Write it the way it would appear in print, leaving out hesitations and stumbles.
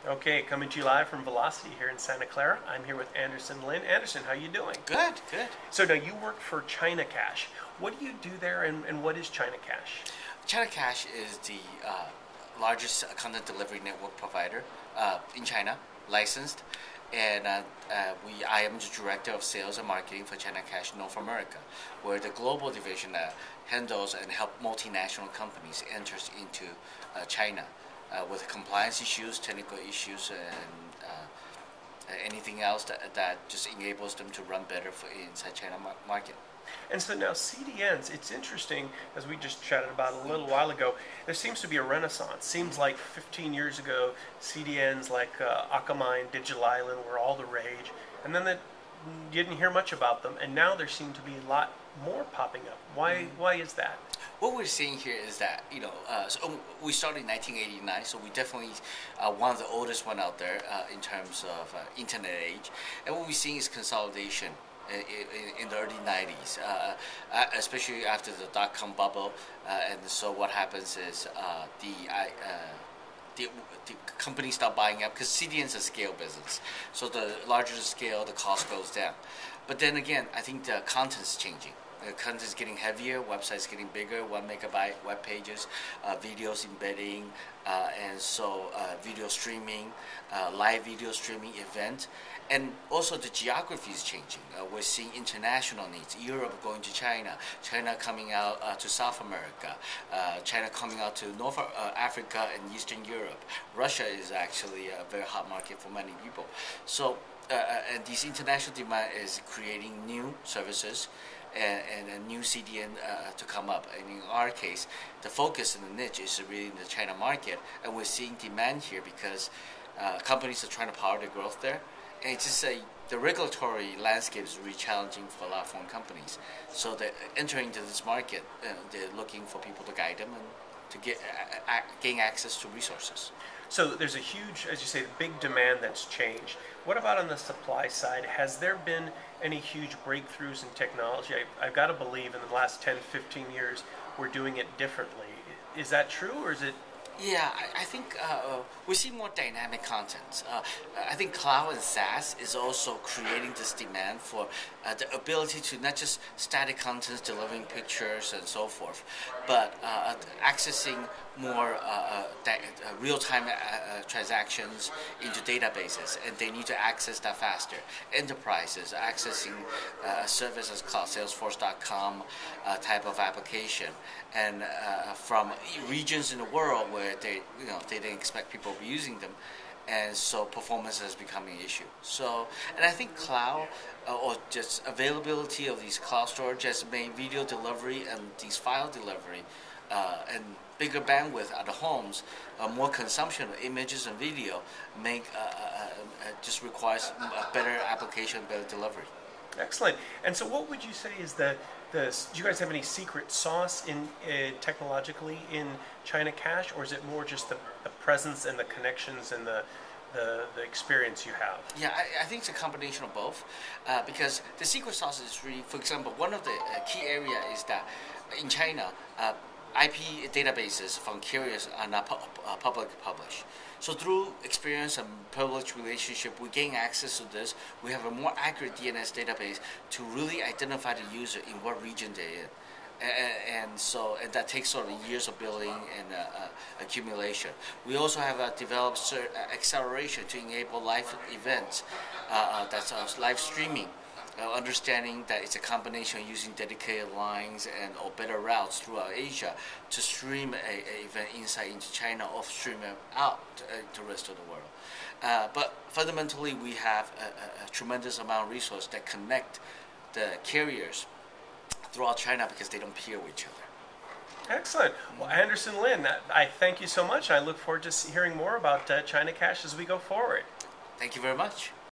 Okay, coming to you live from Velocity here in Santa Clara. I'm here with Lin. Anderson, how you doing? Good, good. So now you work for ChinaCache. What do you do there, and what is ChinaCache? ChinaCache is the largest content delivery network provider in China, licensed, and I am the director of sales and marketing for ChinaCache North America, where the global division handles and help multinational companies enter into China with compliance issues, technical issues, and anything else that just enables them to run better for inside China market. And so now CDNs, it's interesting, as we just chatted about a little while ago, there seems to be a renaissance. Seems like 15 years ago, CDNs like Akamai and Digital Island were all the rage, and then you didn't hear much about them, and now there seem to be a lot more popping up. Why is that? What we're seeing here is that, so we started in 1989, so we definitely one of the oldest one out there in terms of internet age. And what we're seeing is consolidation in the early 90s, especially after the dot-com bubble. And so what happens is the companies start buying up because CDN is a scale business. So the larger the scale, the cost goes down. But then again, I think the content's changing. The content is getting heavier, websites getting bigger, 1 megabyte web pages, videos embedding, and so video streaming, live video streaming event. And also the geography is changing. We're seeing international needs. Europe going to China, China coming out to South America, China coming out to North Africa and Eastern Europe. Russia is actually a very hot market for many people. So and this international demand is creating new services and a new CDN to come up. And in our case, the focus in the niche is really in the China market, and we're seeing demand here because companies are trying to power the growth there. And it's just the regulatory landscape is really challenging for a lot of foreign companies. So they're entering into this market, they're looking for people to guide them and to gain access to resources. So there's a huge, as you say, big demand that's changed. What about on the supply side? Has there been any huge breakthroughs in technology? I've got to believe in the last 10, 15 years, we're doing it differently. Is that true, or is it? Yeah, I think we see more dynamic content. I think cloud and SaaS is also creating this demand for the ability to not just static content, delivering pictures and so forth, but accessing more real-time transactions into databases, and they need to access that faster. Enterprises accessing a service as cloud, Salesforce.com type of application, and from regions in the world where they didn't expect people to be using them, and so performance has become an issue. So, and I think cloud or just availability of these cloud storage has made video delivery and these file delivery and bigger bandwidth at the homes, more consumption of images and video just requires a better application, better delivery. Excellent. And so what would you say is do you guys have any secret sauce in technologically in ChinaCache, or is it more just the presence and the connections and the experience you have? Yeah, I think it's a combination of both, because the secret sauce is really, for example, one of the key area is that in China, IP databases from carriers are not public published. So through experience and privileged relationship, we gain access to this. We have a more accurate DNS database to really identify the user in what region they're in. And that takes sort of years of building and accumulation. We also have developed acceleration to enable live events. That's live streaming. Understanding that it's a combination of using dedicated lines or better routes throughout Asia to stream a event inside into China or stream it out to the rest of the world. But fundamentally, we have a tremendous amount of resources that connect the carriers throughout China because they don't peer with each other. Excellent. Well, Lin, I thank you so much. I look forward to hearing more about ChinaCache as we go forward. Thank you very much.